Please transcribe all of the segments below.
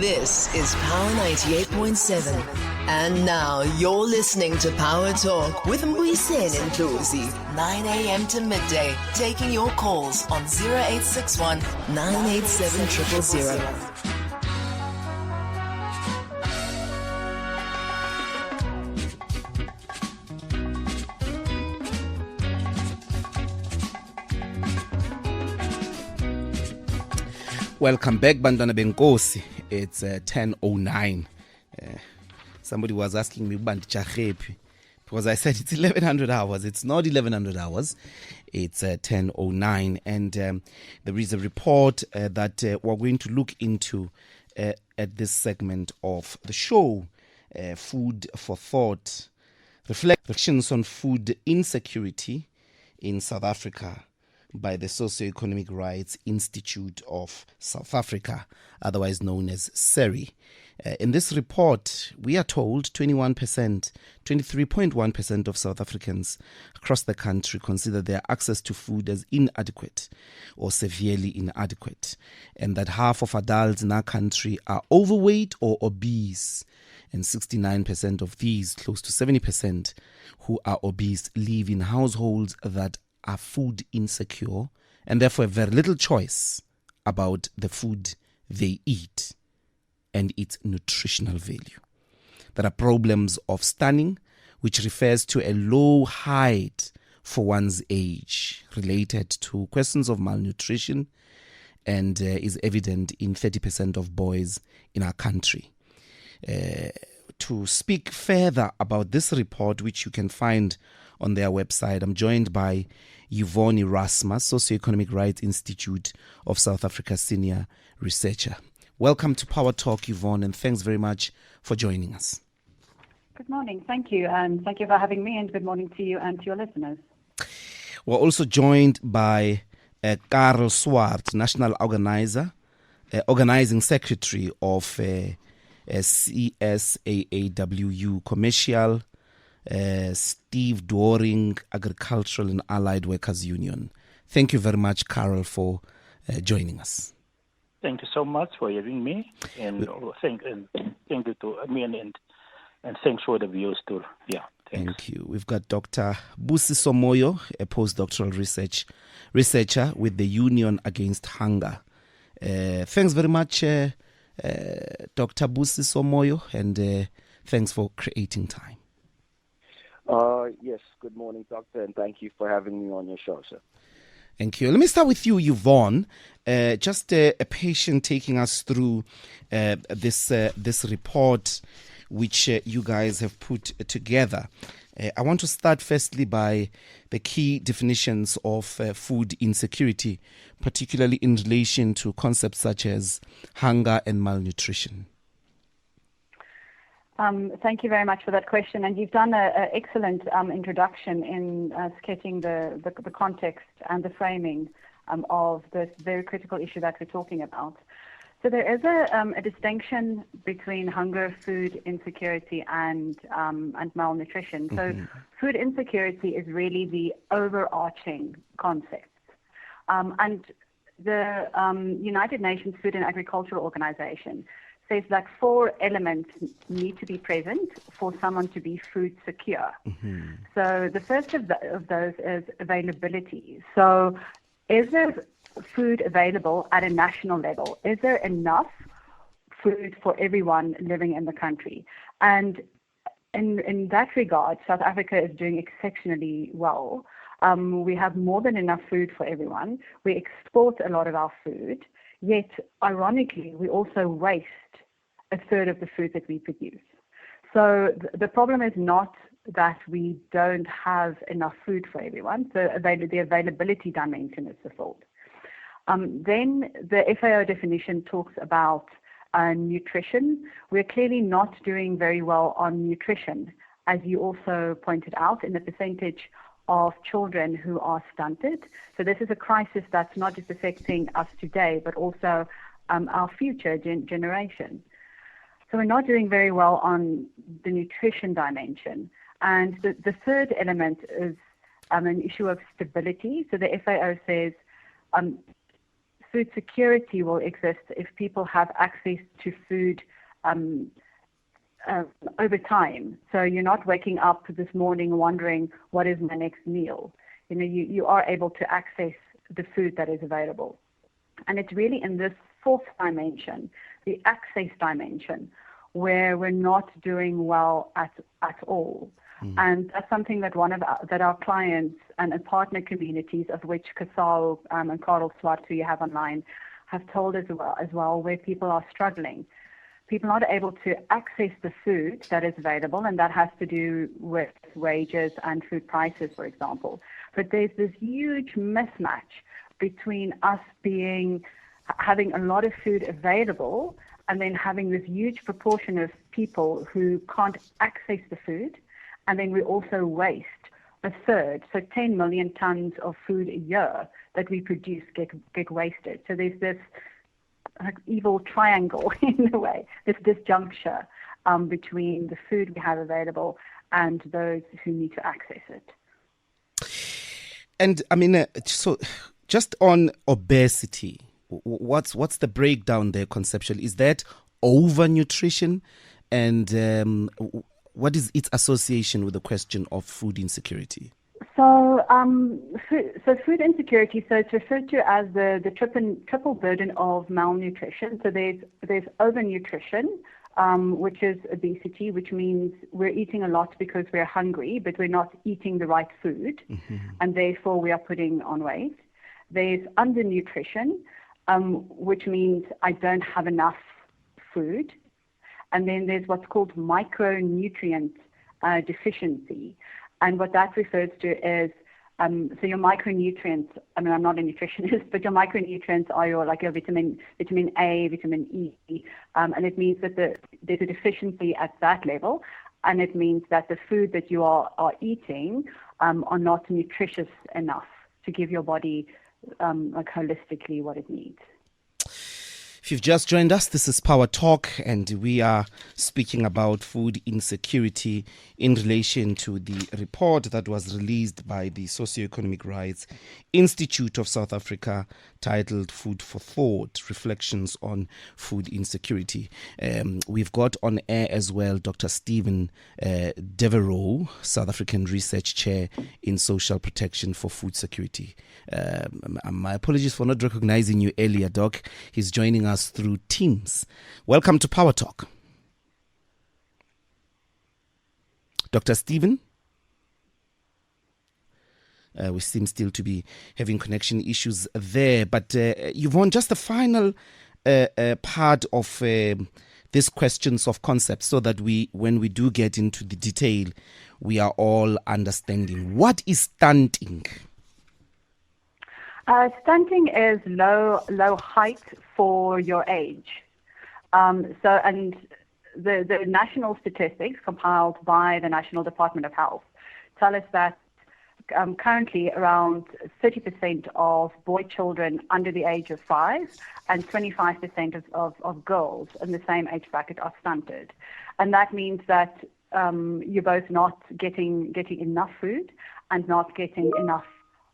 This is Power 98.7. And now you're listening to Power Talk with Mbuyiseni Ndlozi, 9 a.m. to midday, taking your calls on 0861 987 000. Welcome back, Bantwana Benkosi. It's 10:09. Somebody was asking me because I said it's 1100 hours. It's not 1100 hours. It's 10:09, and there is a report that we're going to look into at this segment of the show. Food for thought, reflections on food insecurity in South Africa, by the Socio-Economic Rights Institute of South Africa, otherwise known as Seri. In this report, we are told 23.1% of South Africans across the country consider their access to food as inadequate or severely inadequate, and that half of adults in our country are overweight or obese, and 69% of these, close to 70%, who are obese, live in households that are food insecure and therefore have very little choice about the food they eat and its nutritional value. There are problems of stunting, which refers to a low height for one's age, related to questions of malnutrition, and is evident in 30% of boys in our country. To speak further about this report, which you can find on their website, I'm joined by Yvonne Erasmus, Socio-Economic Rights Institute of South Africa senior researcher. Welcome to Power Talk, Yvonne, and thanks very much for joining us. Good morning. Thank you. And thank you for having me, and good morning to you and to your listeners. We're also joined by Karel Swart, National Organizing Secretary of CSAAWU, Commercial Stevedoring, Agricultural and Allied Workers Union. Thank you very much, Karel, for joining us. Thank you so much for having me, and thank you to and thanks for the viewers too. Yeah, thanks. Thank you. We've got Dr Mbuyiseni Ndlozi, a postdoctoral researcher with the Union Against Hunger. Thanks very much, Dr Mbuyiseni Ndlozi, and thanks for creating time. Yes, good morning, Doctor, and thank you for having me on your show, sir. Thank you. Let me start with you, Yvonne. Just a patient taking us through this report which you guys have put together. I want to start firstly by the key definitions of food insecurity, particularly in relation to concepts such as hunger and malnutrition. Thank you very much for that question, and you've done an excellent introduction in sketching the context and the framing of this very critical issue that we're talking about. So there is a distinction between hunger, food insecurity, and malnutrition. So food insecurity is really the overarching concept, and the United Nations Food and Agricultural Organization says that 4 elements need to be present for someone to be food secure. So the first of those is availability. So is there food available at a national level? Is there enough food for everyone living in the country? And in that regard, South Africa is doing exceptionally well. We have more than enough food for everyone. We export a lot of our food, yet ironically, we also waste a third of the food that we produce. So the problem is not that we don't have enough food for everyone. So the availability dimension is fulfilled. Then the FAO definition talks about nutrition. We're clearly not doing very well on nutrition, as you also pointed out, in the percentage of children who are stunted. So this is a crisis that's not just affecting us today, but also our future generation. So we're not doing very well on the nutrition dimension. And the third element is an issue of stability. So the FAO says food security will exist if people have access to food over time. So you're not waking up this morning wondering, what is my next meal? You are able to access the food that is available. And it's really in this fourth dimension, the access dimension, where we're not doing well at all. And that's something that that our clients and partner communities, of which CSAAWU and Karel Swart, who you have online, have told us as well, where people are struggling. People are not able to access the food that is available, and that has to do with wages and food prices, for example. But there's this huge mismatch between us having a lot of food available and then having this huge proportion of people who can't access the food. And then we also waste a third, so 10 million tons of food a year that we produce get wasted. So there's this evil triangle in a way, this disjuncture between the food we have available and those who need to access it. And I mean, so just on obesity, what's the breakdown there conceptually? Is that overnutrition, and what is its association with the question of food insecurity? So, food insecurity, so it's referred to as the triple burden of malnutrition. So there's overnutrition, which is obesity, which means we're eating a lot because we're hungry, but we're not eating the right food, and therefore we are putting on weight. There's undernutrition, which means I don't have enough food. And then there's what's called micronutrient deficiency. And what that refers to is, so your micronutrients, I mean, I'm not a nutritionist, but your micronutrients are your vitamin A, vitamin E, and it means that there's a deficiency at that level, and it means that the food that you are eating are not nutritious enough to give your body holistically what it needs. If you've just joined us, this is Power Talk, and we are speaking about food insecurity in relation to the report that was released by the Socio-Economic Rights Institute of South Africa titled Food for Thought, Reflections on Food Insecurity. We've got on air as well Dr. Stephen Devereux, South African Research Chair in Social Protection for Food Security. My apologies for not recognizing you earlier, Doc. He's joining us through Teams. Welcome to Power Talk. Dr. Stephen? We seem still to be having connection issues there. But Yvonne, just the final part of these questions of concepts, so that when we do get into the detail, we are all understanding. What is stunting? Stunting is low height for your age. And the national statistics compiled by the National Department of Health tell us that currently around 30% of boy children under the age of 5 and 25% of girls in the same age bracket are stunted. And that means that you're both not getting enough food and not getting enough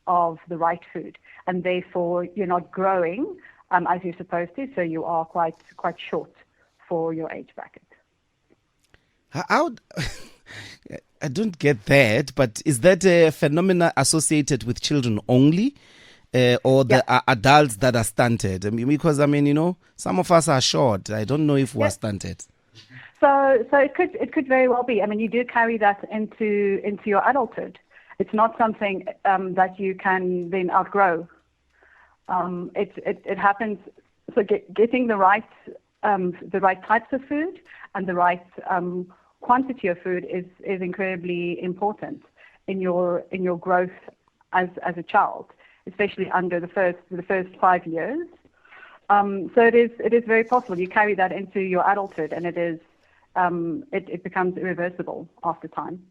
of the right food, and therefore you're not growing as you're supposed to, so you are quite short for your age bracket. I don't get that, but is that a phenomena associated with children only, or the adults that are stunted? I mean, because some of us are short. I don't know if we're stunted. So it could very well be. I mean, you do carry that into your adulthood. It's not something that you can then outgrow. It happens. So getting the right types of food and the right quantity of food is incredibly important in your growth as a child, especially under the first 5 years. So it is very possible you carry that into your adulthood, and it becomes irreversible after time.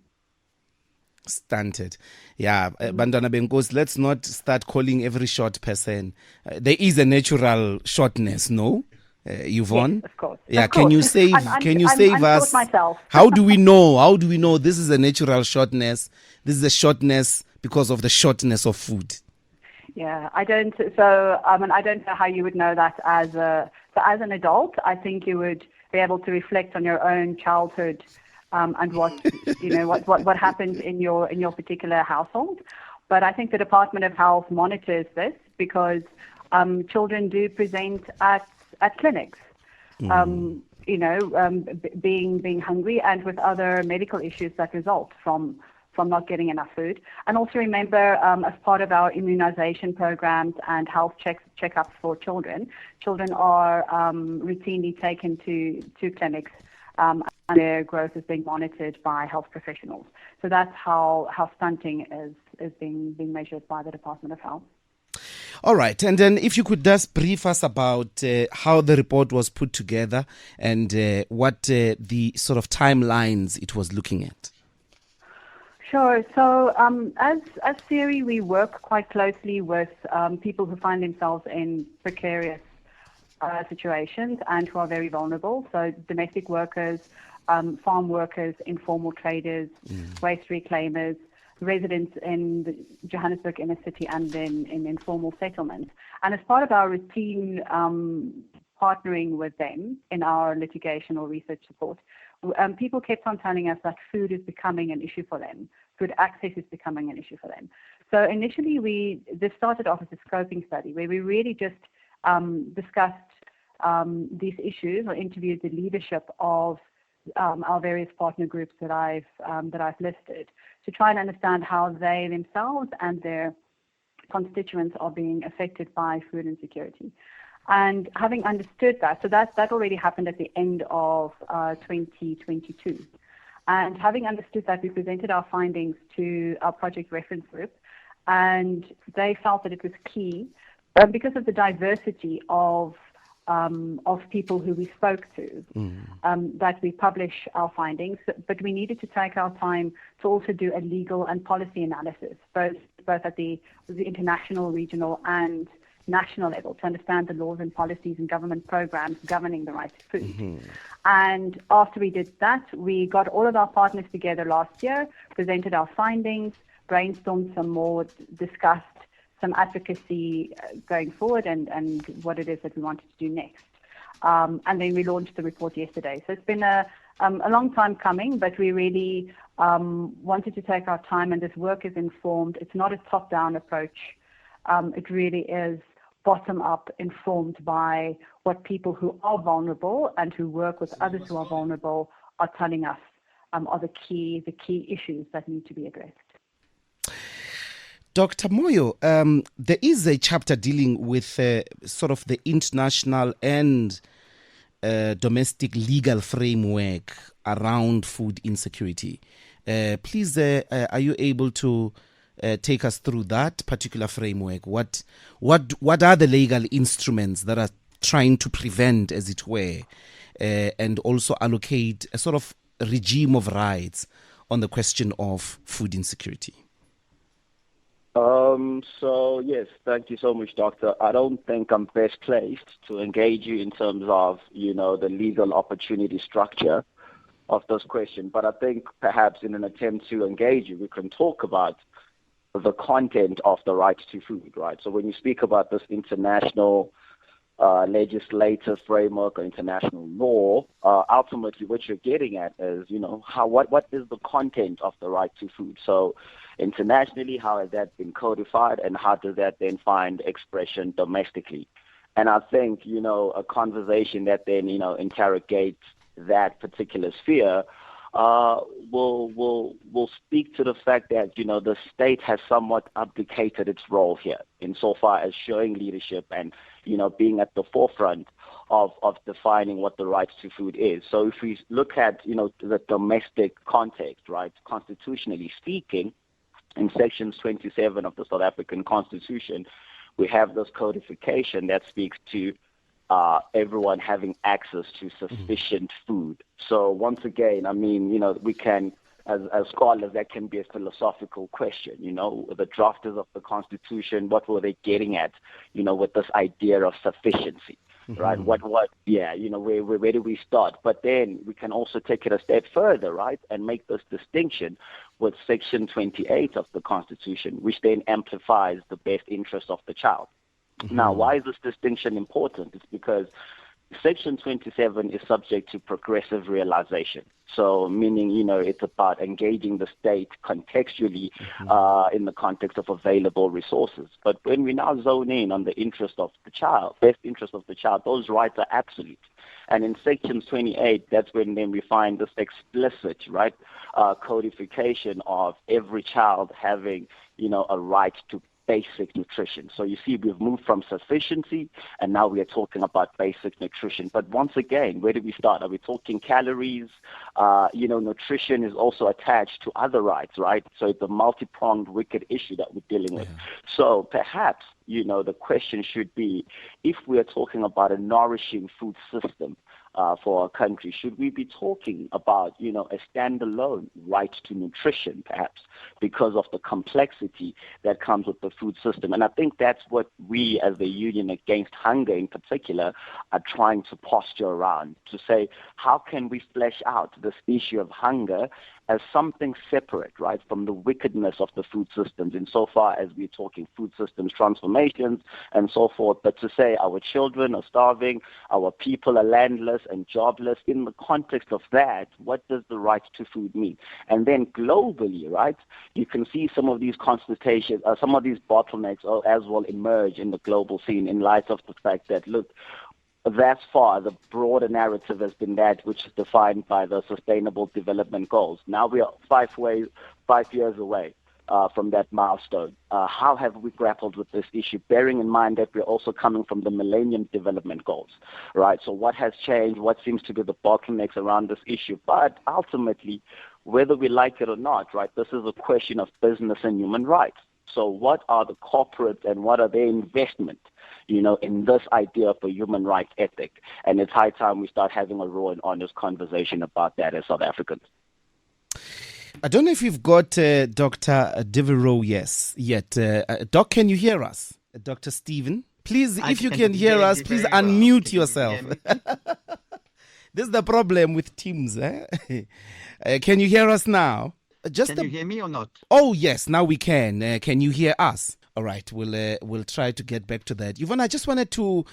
Stunted. Yeah, Bantwana Benkosi, let's not start calling every short person. There is a natural shortness, no? Yvonne? Yes, of course. Yeah, of course. Can you save I'm us? myself. How do we know this is a natural shortness? This is a shortness because of the shortness of food. Yeah, I don't. So, I don't know how you would know that as an adult. I think you would be able to reflect on your own childhood, and what what happened in your particular household. But I think the Department of Health monitors this because children do present at clinics, being hungry and with other medical issues that result from not getting enough food. And also remember, as part of our immunization programs and health checkups for children are routinely taken to clinics, and their growth is being monitored by health professionals. So that's how stunting is being measured by the Department of Health. All right, and then if you could just brief us about how the report was put together and what the sort of timelines it was looking at. Sure. So as Seri, we work quite closely with people who find themselves in precarious situations and who are very vulnerable. So domestic workers, farm workers, informal traders, waste reclaimers, residents in the Johannesburg inner city and in informal settlements. And as part of our routine partnering with them in our litigation or research support, people kept on telling us that food is becoming an issue for them. Food access is becoming an issue for them. So initially, this started off as a scoping study where we really just discussed these issues or interviewed the leadership of our various partner groups that I've listed to try and understand how they themselves and their constituents are being affected by food insecurity. And having understood that, so that already happened at the end of 2022. And having understood that, we presented our findings to our project reference group, and they felt that it was key because of the diversity of people who we spoke to, that we publish our findings. But we needed to take our time to also do a legal and policy analysis, both at the international, regional, and national level, to understand the laws and policies and government programs governing the right to food. And after we did that, we got all of our partners together last year, presented our findings, brainstormed some more, discussed some advocacy going forward and what it is that we wanted to do next. And then we launched the report yesterday. So it's been a long time coming, but we really wanted to take our time, and this work is informed. It's not a top-down approach. It really is bottom-up, informed by what people who are vulnerable and who work with others who are vulnerable are telling us are the key issues that need to be addressed. Dr. Moyo, there is a chapter dealing with sort of the international and domestic legal framework around food insecurity. Please, are you able to take us through that particular framework? What are the legal instruments that are trying to prevent, as it were, and also allocate a sort of regime of rights on the question of food insecurity? So yes, thank you so much, Doctor. I don't think I'm best placed to engage you in terms of, the legal opportunity structure of this question. But I think perhaps in an attempt to engage you, we can talk about the content of the right to food, right? So when you speak about this international legislative framework or international law, ultimately what you're getting at is, what is the content of the right to food? So internationally, how has that been codified, and how does that then find expression domestically? And I think, a conversation that then, interrogates that particular sphere will speak to the fact that, the state has somewhat abdicated its role here insofar as showing leadership and, being at the forefront of defining what the right to food is. So if we look at, the domestic context, right, constitutionally speaking, in Section 27 of the South African Constitution, we have this codification that speaks to everyone having access to sufficient food. So once again, we can, as scholars, that can be a philosophical question. The drafters of the Constitution, what were they getting at, with this idea of sufficiency? Right? Where do we start? But then we can also take it a step further, right, and make this distinction with Section 28 of the Constitution, which then amplifies the best interest of the child. Now, why is this distinction important? It's because Section 27 is subject to progressive realization. So meaning, it's about engaging the state contextually in the context of available resources. But when we now zone in on the interest of the child, best interest of the child, those rights are absolute. And in Section 28, that's when then we find this explicit, right, codification of every child having, a right to basic nutrition. So you see, we've moved from sufficiency, and now we are talking about basic nutrition. But once again, where do we start? Are we talking calories? Nutrition is also attached to other rights, right? So it's a multi-pronged wicked issue that we're dealing with. So perhaps, the question should be, if we are talking about a nourishing food system for our country, should we be talking about, a standalone right to nutrition, perhaps, because of the complexity that comes with the food system? And I think that's what we, as the Union Against Hunger in particular, are trying to posture around, to say, how can we flesh out this issue of hunger as something separate, right, from the wickedness of the food systems, insofar as we're talking food systems transformations and so forth, but to say our children are starving, our people are landless and jobless. In the context of that, what does the right to food mean? And then globally, right, you can see some of these consultations, some of these bottlenecks as well emerge in the global scene in light of the fact that, look, thus far, the broader narrative has been that which is defined by the Sustainable Development Goals. Now we are 5 years away from that milestone. How have we grappled with this issue, bearing in mind that we're also coming from the Millennium Development Goals, right? So what has changed? What seems to be the bottlenecks around this issue? But ultimately, whether we like it or not, right, this is a question of business and human rights. So what are the corporate and what are their investment, in this idea of a human rights ethic? And it's high time we start having a raw and honest conversation about that as South Africans. I don't know if you've got Dr. Devereux yet. Doc, can you hear us? Dr. Stephen? Please, if you can hear us, please unmute yourself. This is the problem with Teams. Can you hear us now? Can you hear me or not? Oh, yes, now we can. Can you hear us? All right, we'll try to get back to that. Yvonne, I just wanted to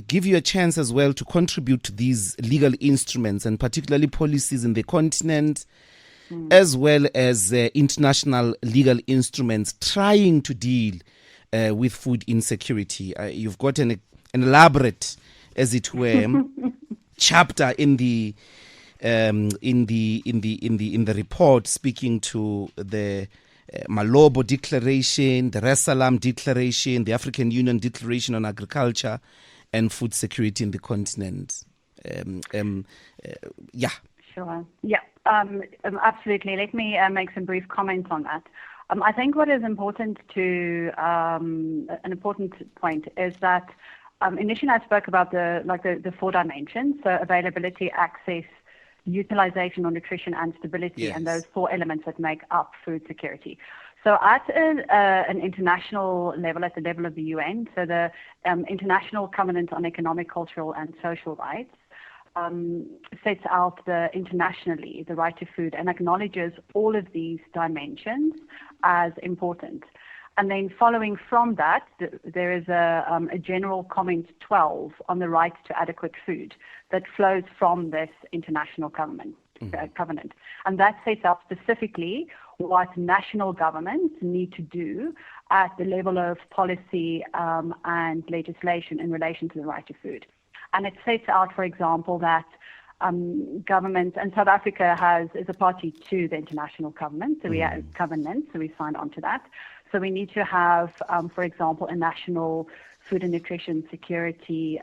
give you a chance as well to contribute to these legal instruments and particularly policies in the continent, as well as international legal instruments trying to deal with food insecurity. You've got an elaborate, as it were, chapter in the report speaking to the Malobo Declaration, the Res Salam Declaration, the African Union Declaration on Agriculture and Food Security in the continent. Sure. Yeah, absolutely. Let me make some brief comments on that. I think what is important an important point is that initially I spoke about the 4 dimensions, so availability, access, utilization or nutrition and stability, yes, and those 4 elements that make up food security. So at an international level, at the level of the UN, so the International Covenant on Economic, Cultural and Social Rights sets out internationally the right to food and acknowledges all of these dimensions as important. And then following from that, there is a general comment 12 on the right to adequate food that flows from this international covenant. And that sets out specifically what national governments need to do at the level of policy and legislation in relation to the right to food. And it sets out, for example, that governments, and South Africa is a party to the international covenant, so we signed on to that. So we need to have, for example, a national food and nutrition security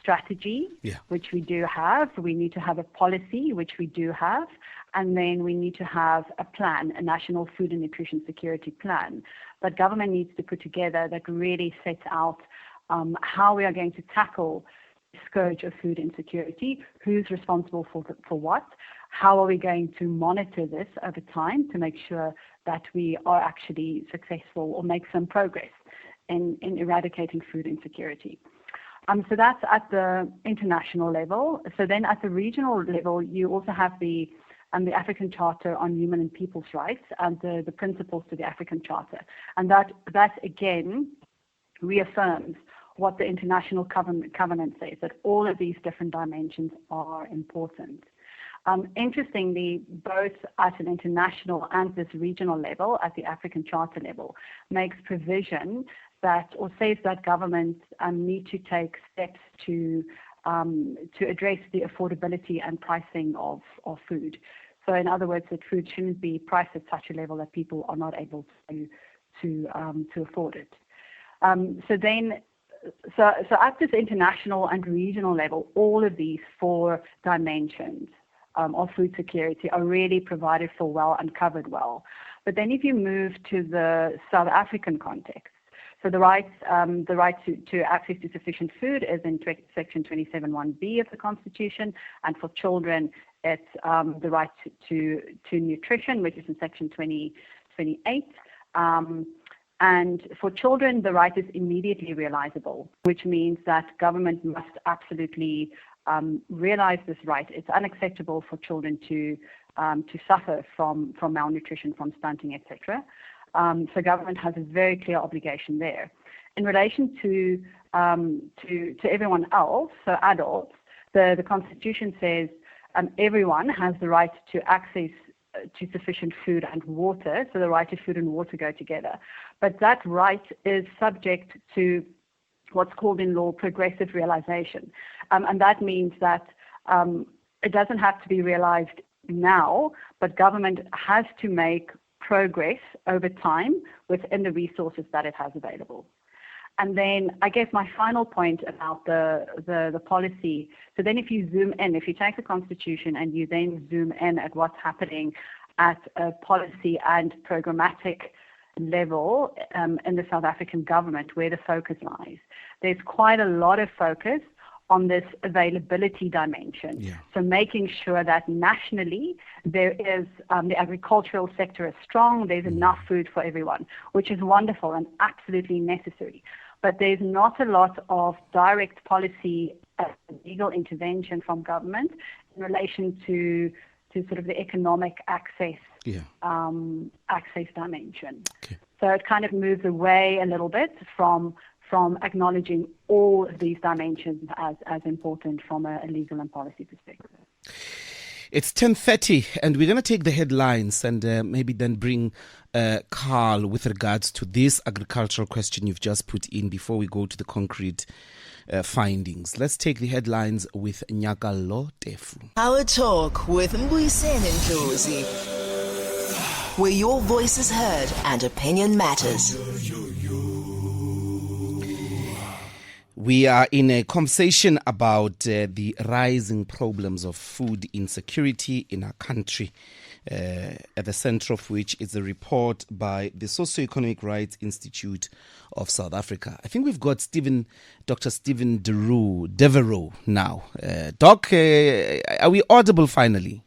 strategy, which we do have. We need to have a policy, which we do have. And then we need to have a plan, a national food and nutrition security plan that government needs to put together that really sets out how we are going to tackle the scourge of food insecurity, who's responsible for what, how are we going to monitor this over time to make sure that we are actually successful or make some progress in eradicating food insecurity. So that's at the international level. So then at the regional level, you also have the the African Charter on Human and People's Rights and the principles to the African Charter. And that again reaffirms what the international covenant says, that all of these different dimensions are important. Interestingly, both at an international and this regional level, at the African Charter level, makes provision that, or says that governments need to take steps to address the affordability and pricing of food. So in other words, that food shouldn't be priced at such a level that people are not able to afford it. So at this international and regional level, all of these four dimensions of food security are really provided for well and covered well. But then if you move to the South African context, so the right to access to sufficient food is in Section 27(1)(b) of the Constitution, and for children, it's the right to nutrition, which is in Section 28. And for children, the right is immediately realizable, which means that government must absolutely realize this right. It's unacceptable for children to suffer from malnutrition, from stunting, etc. So government has a very clear obligation there. In relation to everyone else, so adults, the Constitution says everyone has the right to access to sufficient food and water. So the right to food and water go together. But that right is subject to what's called in law progressive realization. And that means that it doesn't have to be realized now, but government has to make progress over time within the resources that it has available. And then I guess my final point about the policy, so then if you zoom in, if you take the Constitution and you then zoom in at what's happening at a policy and programmatic level in the South African government, where the focus lies, there's quite a lot of focus on this availability dimension. Yeah. So making sure that nationally there is, the agricultural sector is strong, there's enough food for everyone, which is wonderful and absolutely necessary. But there's not a lot of direct policy legal intervention from government in relation to sort of the economic access access dimension. Okay. So it kind of moves away a little bit from acknowledging all of these dimensions as important from a legal and policy perspective. It's 10:30, and we're going to take the headlines and maybe then bring Karl with regards to this agricultural question you've just put in before we go to the concrete findings. Let's take the headlines with Nyakalo Tefu. Power Talk with Mbuyiseni Ndlozi, where your voice is heard and opinion matters. We are in a conversation about the rising problems of food insecurity in our country, at the center of which is a report by the Socio-Economic Rights Institute of South Africa. I think we've got Dr. Devereux now. Doc, are we audible finally?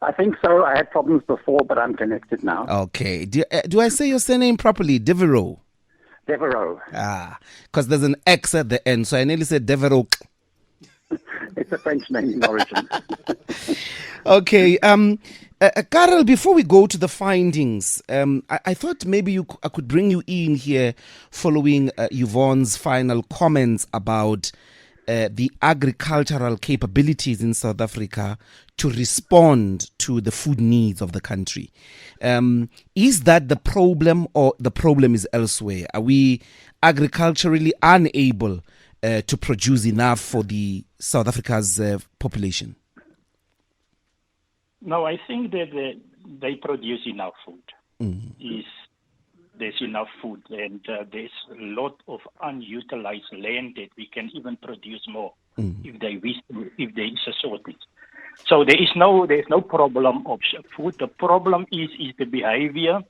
I think so. I had problems before, but I'm connected now. Okay. Do I say your surname properly? Devereux? Devereux. Because there's an X at the end, so I nearly said Devereux. It's a French name in origin. Okay. Karel, before we go to the findings, I thought maybe I could bring you in here following Yvonne's final comments about the agricultural capabilities in South Africa to respond to the food needs of the country. Is that the problem, or the problem is elsewhere? Are we agriculturally unable to produce enough for the South Africa's population? No, I think that they produce enough food. There's enough food, and there's a lot of unutilized land that we can even produce more if there is a shortage. So there's no problem of food. The problem is the behavior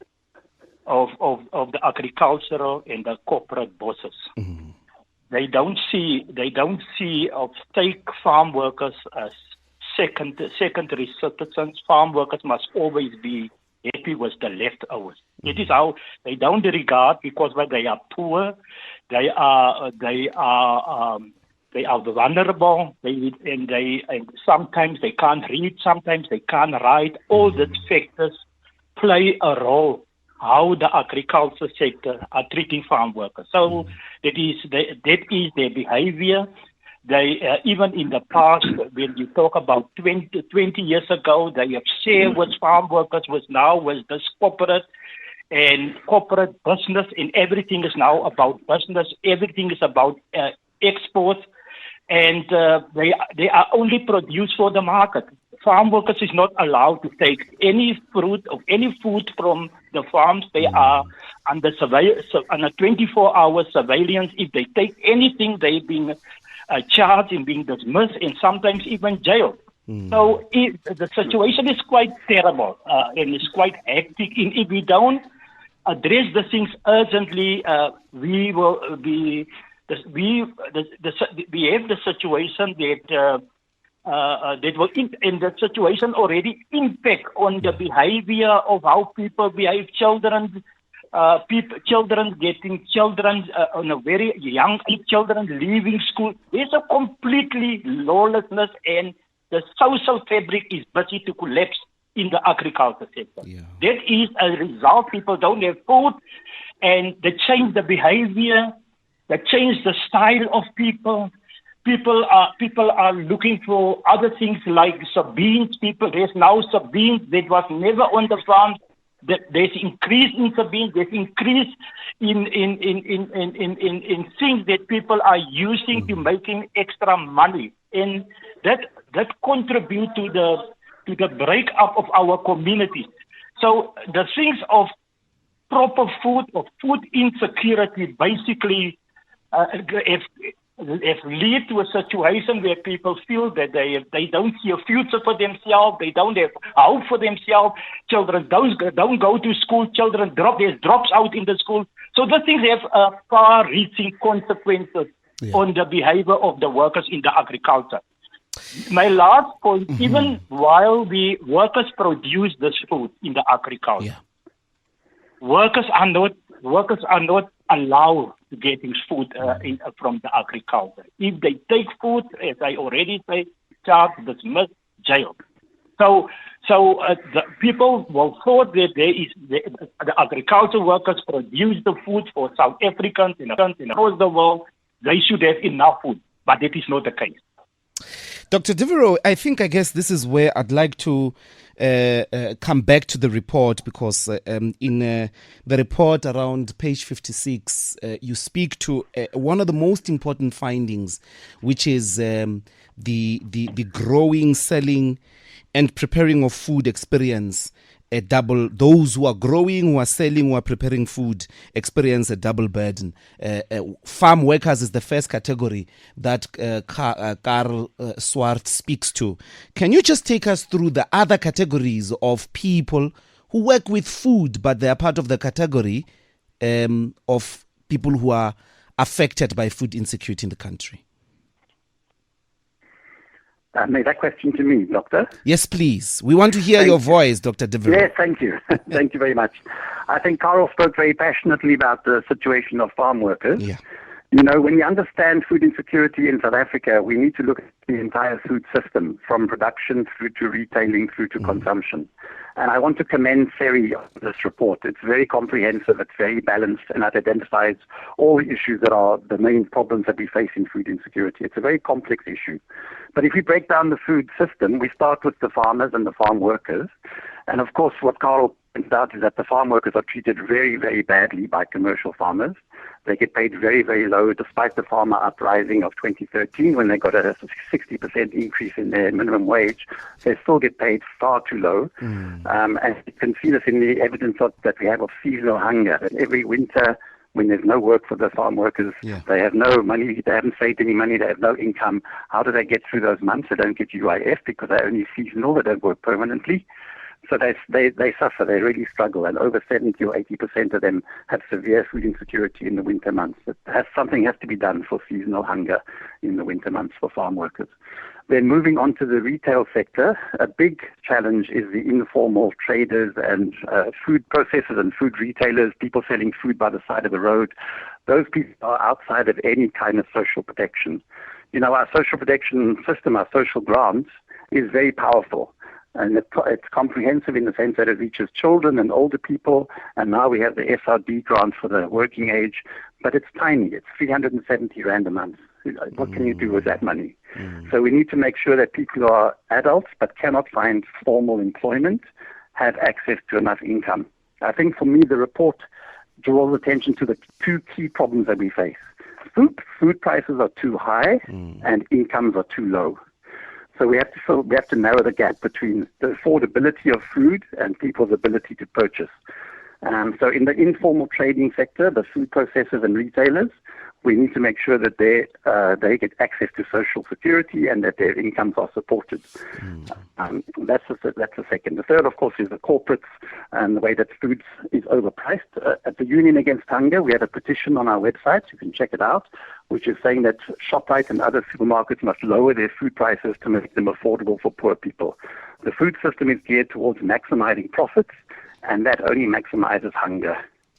of the agricultural and the corporate bosses. They don't see or take farm workers as secondary citizens. Farm workers must always be happy with the leftovers. It is how they don't regard, because when they are poor, they are They are vulnerable. And sometimes they can't read. Sometimes they can't write. All these factors play a role how the agriculture sector are treating farm workers. So that is their behavior. They even in the past, when you talk about 20 years ago, they have shared with farm workers, was this corporate and corporate business, and everything is now about business. Everything is about exports, and they are only produced for the market. Farm workers is not allowed to take any fruit or any food from the farms. They are under 24-hour surveillance. If they take anything, they've been charged and being dismissed and sometimes even jailed. So the situation is quite terrible and it's quite hectic. And if we don't address the things urgently, we will be. We have the situation that that will in the situation already impact on the behavior of how people behave. Children on a very young age, children leaving school. There's a completely lawlessness, and the social fabric is busy to collapse in the agriculture sector. Yeah. That is a result. People don't have food, and they change the behavior, they change the style of people. People are looking for other things like soybeans. There's now soybeans that was never on the farm. There's increase in soybeans. There's increase in things that people are using to making extra money, and that contribute to the breakup of our communities. So the things of proper food or food insecurity basically have led to a situation where people feel that they don't see a future for themselves, they don't have hope for themselves. Children don't go to school. Children there's drops out in the school. So these things have far-reaching consequences on the behavior of the workers in the agriculture. My last point: even while the workers produce this food in the agriculture, workers are not allowed to get food from the agriculture. If they take food, as I already say, charged, dismissed, jailed. So the people will thought that the agriculture workers produce the food for South Africans and across the world. They should have enough food, but that is not the case. Dr. Devereux, I guess this is where I'd like to come back to the report, because in the report around page 56, you speak to one of the most important findings, which is the growing, selling, and preparing of food experience a double. Those who are growing, who are selling, who are preparing food experience a double burden. Farm workers is the first category that Karel Swart speaks to. Can you just take us through the other categories of people who work with food, but they are part of the category of people who are affected by food insecurity in the country? Made that question to me, Doctor? Yes, please. We want to hear your voice, Dr. Devereux. Yes, thank you. Thank you very much. I think Karel spoke very passionately about the situation of farm workers. Yeah. You know, when we understand food insecurity in South Africa, we need to look at the entire food system, from production through to retailing through to consumption. And I want to commend Seri on this report. It's very comprehensive, it's very balanced, and it identifies all the issues that are the main problems that we face in food insecurity. It's a very complex issue. But if we break down the food system, we start with the farmers and the farm workers. And of course, what Karel points out is that the farm workers are treated very, very badly by commercial farmers. They get paid very, very low, despite the farmer uprising of 2013, when they got a 60% increase in their minimum wage. They still get paid far too low. And you can see this in the evidence that we have of seasonal hunger. And every winter, when there's no work for the farm workers, they have no money, they haven't saved any money, they have no income. How do they get through those months? They don't get UIF because they're only seasonal, they don't work permanently. So they suffer, they really struggle, and over 70 or 80% of them have severe food insecurity in the winter months. Something has to be done for seasonal hunger in the winter months for farm workers. Then moving on to the retail sector, a big challenge is the informal traders and food processors and food retailers, people selling food by the side of the road. Those people are outside of any kind of social protection. Our social protection system, our social grants, is very powerful. And it's comprehensive in the sense that it reaches children and older people. And now we have the SRD grant for the working age. But it's tiny. It's 370 Rand a month. What can you do with that money? So we need to make sure that people who are adults but cannot find formal employment have access to enough income. I think for me, the report draws attention to the two key problems that we face. Food prices are too high and incomes are too low. So we have to narrow the gap between the affordability of food and people's ability to purchase. So in the informal trading sector, the food processors and retailers, we need to make sure that they get access to social security and that their incomes are supported. That's the second. The third, of course, is the corporates and the way that food is overpriced. At the Union Against Hunger, we have a petition on our website. You can check it out, which is saying that ShopRite and other supermarkets must lower their food prices to make them affordable for poor people. The food system is geared towards maximizing profits, and that only maximizes hunger.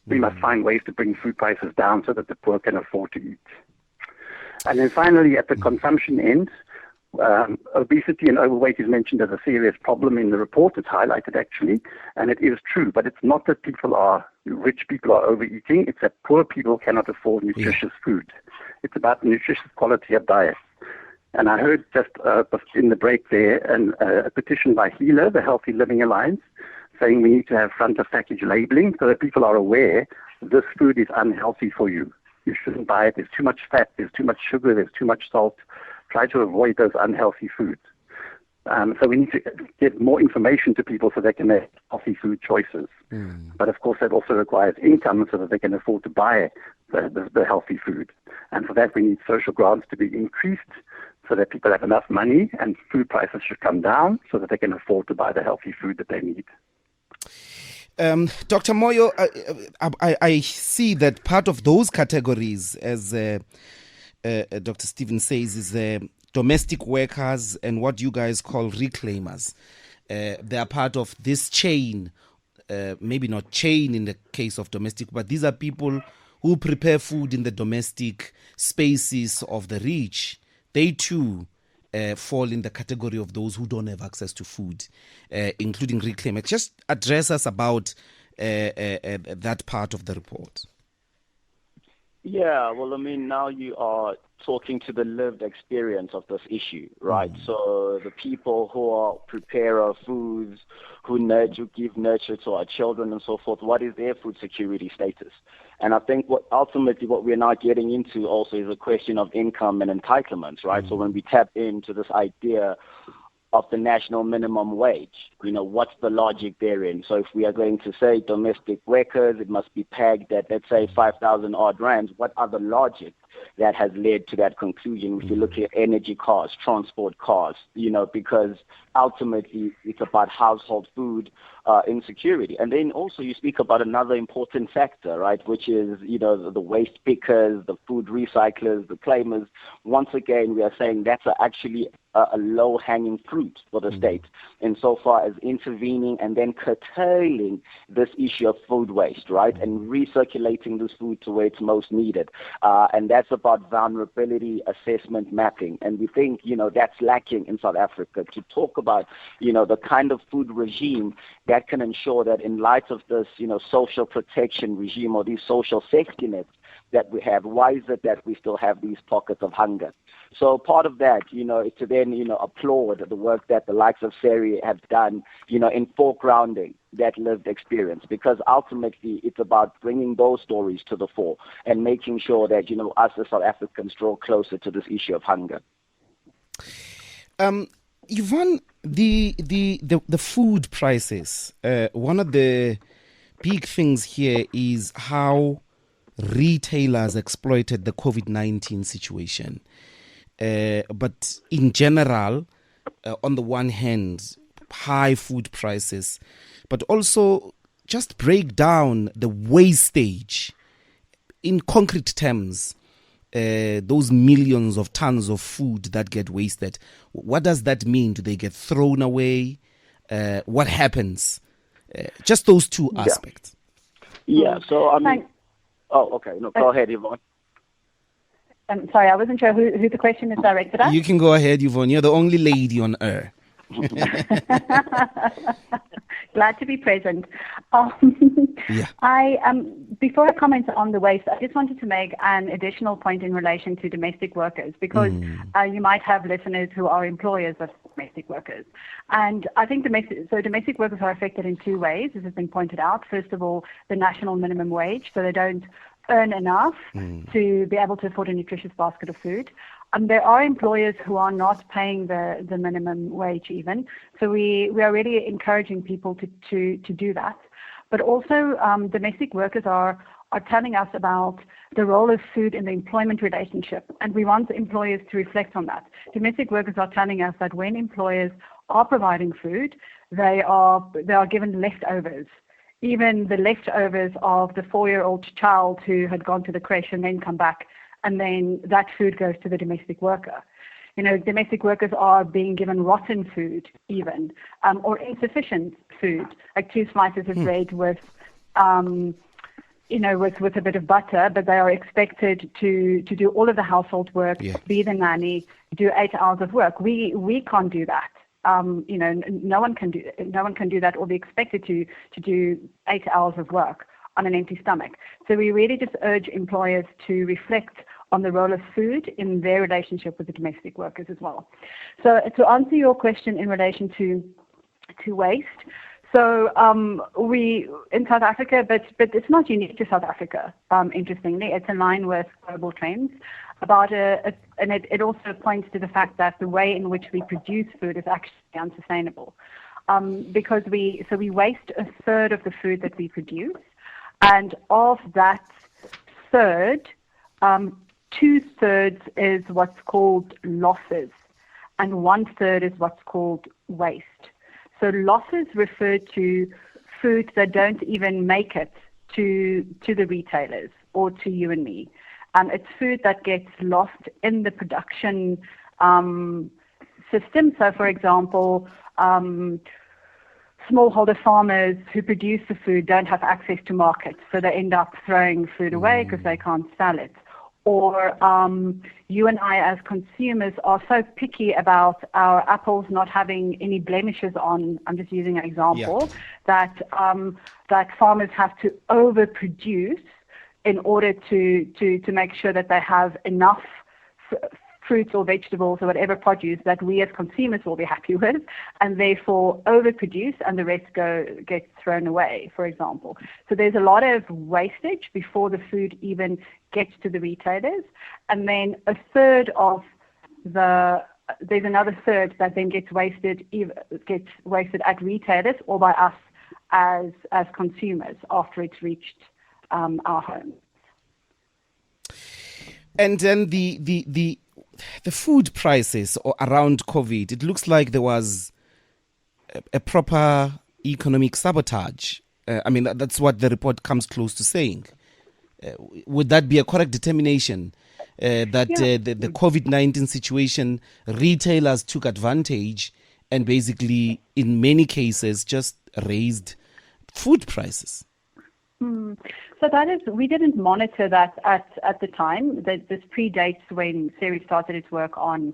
We must find ways to bring food prices down so that the poor can afford to eat. And then finally, at the consumption end, obesity and overweight is mentioned as a serious problem in the report. It's highlighted, actually, and it is true. But it's not that rich people are overeating. It's that poor people cannot afford nutritious food. It's about the nutritious quality of diet. And I heard just in the break there a petition by HEALA, the Healthy Living Alliance, saying we need to have front-of-package labeling so that people are aware this food is unhealthy for you. You shouldn't buy it. There's too much fat. There's too much sugar. There's too much salt. Try to avoid those unhealthy foods. So we need to give more information to people so they can make healthy food choices. But, of course, that also requires income so that they can afford to buy the healthy food. And for that, we need social grants to be increased so that people have enough money, and food prices should come down so that they can afford to buy the healthy food that they need. Dr. Moyo, I see that part of those categories, as Dr. Stephen says, is domestic workers and what you guys call reclaimers. They are part of this chain, maybe not chain in the case of domestic, but these are people who prepare food in the domestic spaces of the rich. They too fall in the category of those who don't have access to food, including reclaimers. Just address us about that part of the report. Yeah, well, I mean, now you are talking to the lived experience of this issue, right? So the people who are preparer of foods, who give nurture to our children and so forth, what is their food security status? And I think what we're now getting into also is a question of income and entitlements, right? So when we tap into this idea of the national minimum wage, what's the logic therein? So if we are going to say domestic workers, it must be pegged at, let's say, 5,000 odd rands. What other logic that has led to that conclusion? If you look at energy costs, transport costs, because ultimately it's about household food insecurity. And then also you speak about another important factor, right, which is, the waste pickers, the food recyclers, the claimers. Once again, we are saying that's actually a low-hanging fruit for the state insofar as intervening and then curtailing this issue of food waste, right, and recirculating this food to where it's most needed. And that's about vulnerability assessment mapping. And we think, that's lacking in South Africa to talk about, the kind of food regime that can ensure that in light of this, social protection regime or these social safety nets that we have, why is it that we still have these pockets of hunger? So part of that, is to then, applaud the work that the likes of Seri have done, in foregrounding that lived experience, because ultimately it's about bringing those stories to the fore and making sure that, us as South Africans draw closer to this issue of hunger. Yvonne, the food prices, one of the big things here is how retailers exploited the COVID-19 situation. But in general, on the one hand, high food prices, but also just break down the wastage in concrete terms, those millions of tons of food that get wasted. What does that mean? Do they get thrown away? What happens? Just those two aspects. Yeah, so I mean... Oh, okay. No, go ahead, Yvonne. Sorry, I wasn't sure who the question is directed at. You can go ahead, Yvonne. You're the only lady on air. Glad to be present. Yeah. Before I comment on the waste, I just wanted to make an additional point in relation to domestic workers, because you might have listeners who are employers of domestic workers. And I think domestic workers are affected in two ways, as has been pointed out. First of all, the national minimum wage, so they don't earn enough to be able to afford a nutritious basket of food. There are employers who are not paying the minimum wage even. So we are really encouraging people to do that. But also domestic workers are telling us about the role of food in the employment relationship. And we want employers to reflect on that. Domestic workers are telling us that when employers are providing food, they are given leftovers. Even the leftovers of the 4-year-old child who had gone to the creche and then come back, and then that food goes to the domestic worker. Domestic workers are being given rotten food even, or insufficient food, like 2 slices of bread with a bit of butter, but they are expected to do all of the household work, be the nanny, do 8 hours of work. We can't do that. No one can do that or be expected to do 8 hours of work on an empty stomach. So we really just urge employers to reflect on the role of food in their relationship with the domestic workers as well. So to answer your question in relation to waste, so we in South Africa, but it's not unique to South Africa. Interestingly, it's in line with global trends. And it also points to the fact that the way in which we produce food is actually unsustainable, because we waste a third of the food that we produce, and of that third, 2/3 is what's called losses, and 1/3 is what's called waste. So losses refer to foods that don't even make it to the retailers or to you and me. It's food that gets lost in the production system. So, for example, smallholder farmers who produce the food don't have access to markets, so they end up throwing food away because they can't sell it. Or you and I as consumers are so picky about our apples not having any blemishes on, I'm just using an example, that farmers have to overproduce in order to make sure that they have enough fruits or vegetables or whatever produce that we as consumers will be happy with, and therefore overproduce, and the rest gets thrown away, for example. So there's a lot of wastage before the food even gets to the retailers, and then there's another third that then gets wasted at retailers or by us as consumers after it's reached our homes. And then the food prices around COVID, it looks like there was a proper economic sabotage. That's what the report comes close to saying. Would that be a correct determination that the COVID-19 situation, retailers took advantage and basically, in many cases, just raised food prices? So we didn't monitor that at the time. This predates when Seri started its work on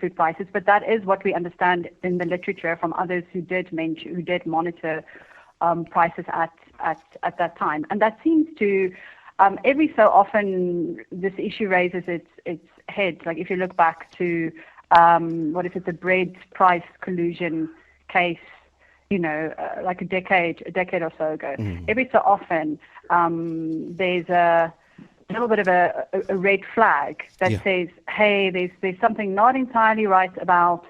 food prices, but that is what we understand in the literature from others who did monitor prices at that time. And that seems to every so often this issue raises its head. Like if you look back to the bread price collusion case, like a decade or so ago. Every so often, there's a little bit of a red flag that says, hey, there's something not entirely right about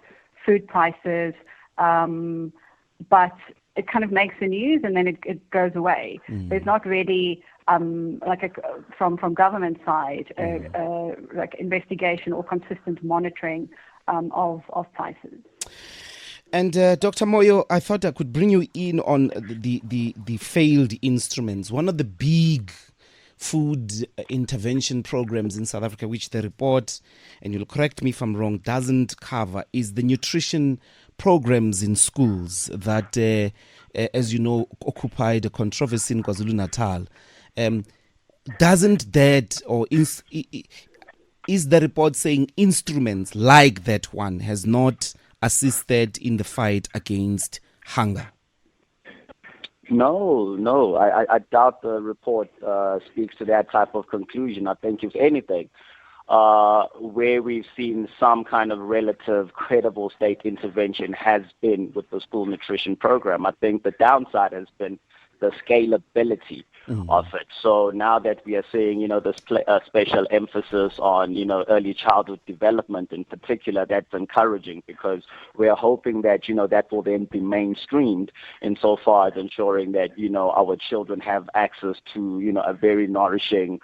food prices, but it kind of makes the news and then it goes away. There's not really from government side like investigation or consistent monitoring of prices. And Dr. Moyo, I thought I could bring you in on the failed instruments. One of the big food intervention programs in South Africa, which the report, and you'll correct me if I'm wrong, doesn't cover, is the nutrition programs in schools that, as you know, occupied a controversy in KwaZulu-Natal. Doesn't that, or is the report saying instruments like that one has not assisted in the fight against hunger? No. I doubt the report speaks to that type of conclusion. I think, if anything, where we've seen some kind of relative credible state intervention has been with the school nutrition program. I think the downside has been the scalability of it. So now that we are seeing, this special emphasis on, early childhood development in particular, that's encouraging, because we are hoping that, that will then be mainstreamed insofar as ensuring that, our children have access to, a very nourishing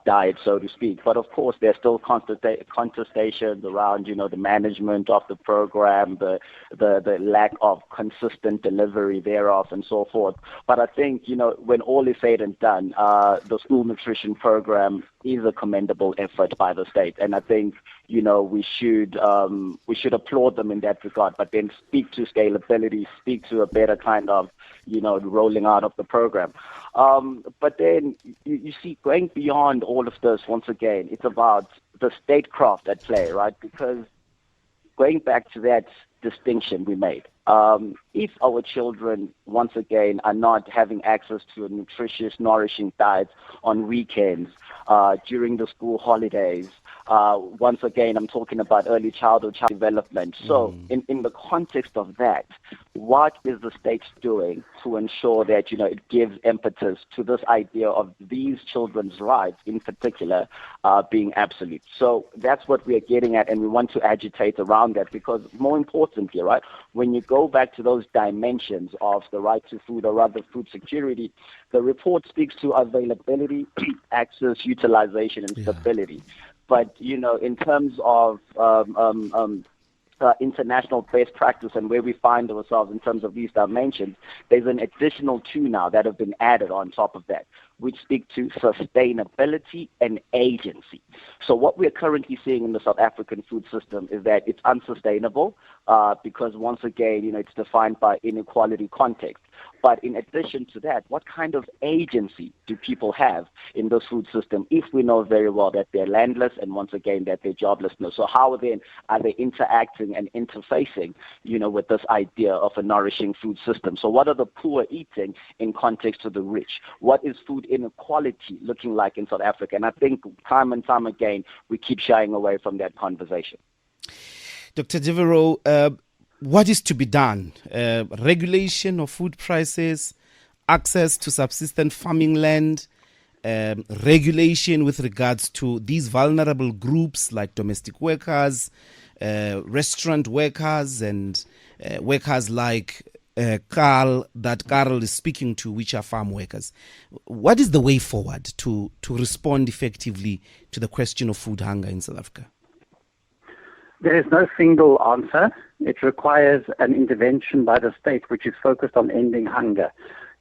diet, so to speak. But of course, there's still contestations around, the management of the program, the lack of consistent delivery thereof, and so forth. But I think, when all is said and done, the school nutrition program is a commendable effort by the state, and I think, we should applaud them in that regard. But then speak to scalability, speak to a better kind of, rolling out of the program. But then you see, going beyond all of this, once again, it's about the statecraft at play, right? Because going back to that distinction we made, if our children, once again, are not having access to a nutritious, nourishing diet on weekends, during the school holidays, once again, I'm talking about early childhood development. So in the context of that, what is the state doing to ensure that, it gives impetus to this idea of these children's rights in particular being absolute? So that's what we are getting at, and we want to agitate around that, because more importantly, right, when you go back to those dimensions of the right to food, or rather food security, the report speaks to availability, access, utilization, and stability. But, in terms of international best practice and where we find ourselves in terms of these dimensions, there's an additional two now that have been added on top of that, which speak to sustainability and agency. So what we're currently seeing in the South African food system is that it's unsustainable, because once again, it's defined by inequality context. But in addition to that, what kind of agency do people have in this food system if we know very well that they're landless and once again that they're jobless? So how then are they interacting and interfacing, with this idea of a nourishing food system? So what are the poor eating in context to the rich? What is food inequality looking like in South Africa? And I think time and time again, we keep shying away from that conversation. Dr. Devereux, what is to be done? Regulation of food prices, access to subsistence farming land, regulation with regards to these vulnerable groups like domestic workers, restaurant workers, and workers like Karel is speaking to, which are farm workers. What is the way forward to respond effectively to the question of food hunger in South Africa? There is no single answer. It requires an intervention by the state which is focused on ending hunger.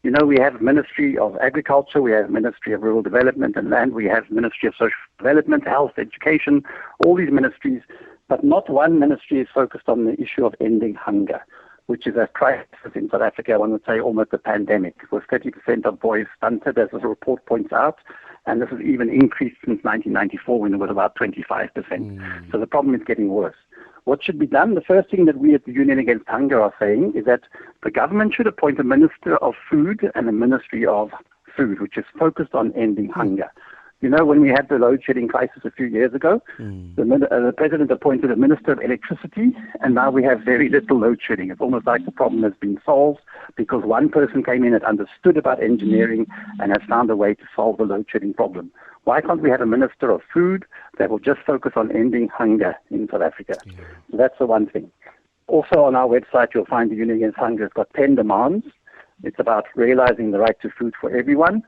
We have Ministry of Agriculture, we have Ministry of Rural Development and Land, we have Ministry of Social Development, Health, Education, all these ministries, but not one ministry is focused on the issue of ending hunger, which is a crisis in South Africa, I want to say almost a pandemic, with 30% of boys stunted, as the report points out. And this has even increased since 1994 when it was about 25%. So the problem is getting worse. What should be done? The first thing that we at the Union Against Hunger are saying is that the government should appoint a Minister of Food and a Ministry of Food, which is focused on ending hunger. When we had the load shedding crisis a few years ago, the president appointed a Minister of Electricity, and now we have very little load shedding. It's almost like the problem has been solved because one person came in and understood about engineering and has found a way to solve the load shedding problem. Why can't we have a Minister of Food that will just focus on ending hunger in South Africa? So that's the one thing. Also on our website, you'll find the Union Against Hunger has got 10 demands. It's about realizing the right to food for everyone,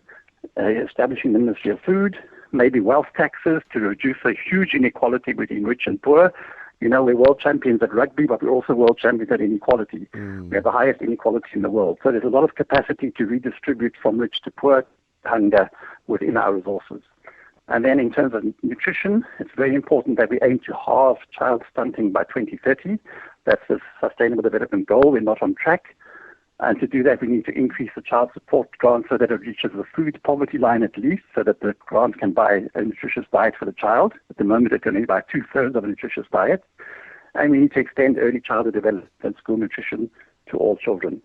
establishing the Ministry of Food, maybe wealth taxes to reduce a huge inequality between rich and poor. We're world champions at rugby, but we're also world champions at inequality. We have the highest inequality in the world. So there's a lot of capacity to redistribute from rich to poor hunger within our resources. And then in terms of nutrition, it's very important that we aim to halve child stunting by 2030. That's the Sustainable Development Goal. We're not on track. And to do that, we need to increase the child support grant so that it reaches the food poverty line at least, so that the grant can buy a nutritious diet for the child. At the moment, it can only buy 2/3 of a nutritious diet. And we need to extend early childhood development and school nutrition to all children.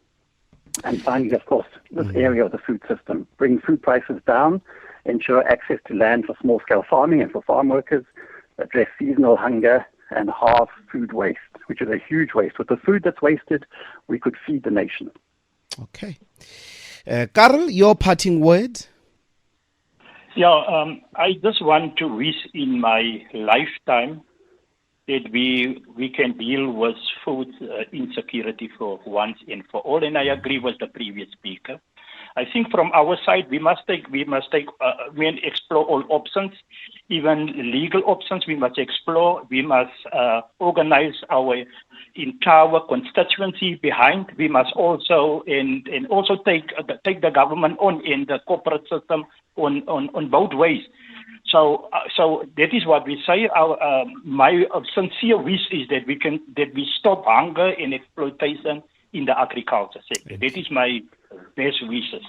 And finally, of course, this area of the food system, bring food prices down, ensure access to land for small-scale farming and for farm workers, address seasonal hunger, and halve food waste, which is a huge waste. With the food that's wasted, we could feed the nation. Okay. Karel, your parting word? Yeah, I just want to wish in my lifetime that we can deal with food insecurity for once and for all. And I agree with the previous speaker. I think from our side, we must explore all options, even legal options. We must explore. We must organize our entire constituency behind. We must also and also take the government on in the corporate system on both ways. So that is what we say. My sincere wish is that we stop hunger and exploitation in the agriculture sector. That is my best wishes.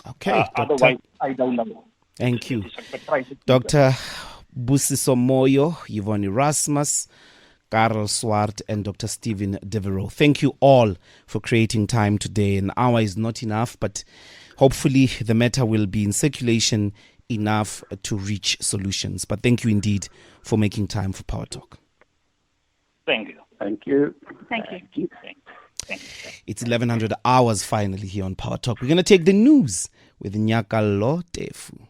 Okay. Otherwise, I don't know. Thank you. Dr. Mbuyiseni, Yvonne Erasmus, Karel Swart, and Dr. Stephen Devereux. Thank you all for creating time today. An hour is not enough, but hopefully the matter will be in circulation enough to reach solutions. But thank you indeed for making time for Power Talk. Thank you. Thank you. Thank you. It's 1100 hours finally here on Power Talk. We're going to take the news with Nyakalo Tefu.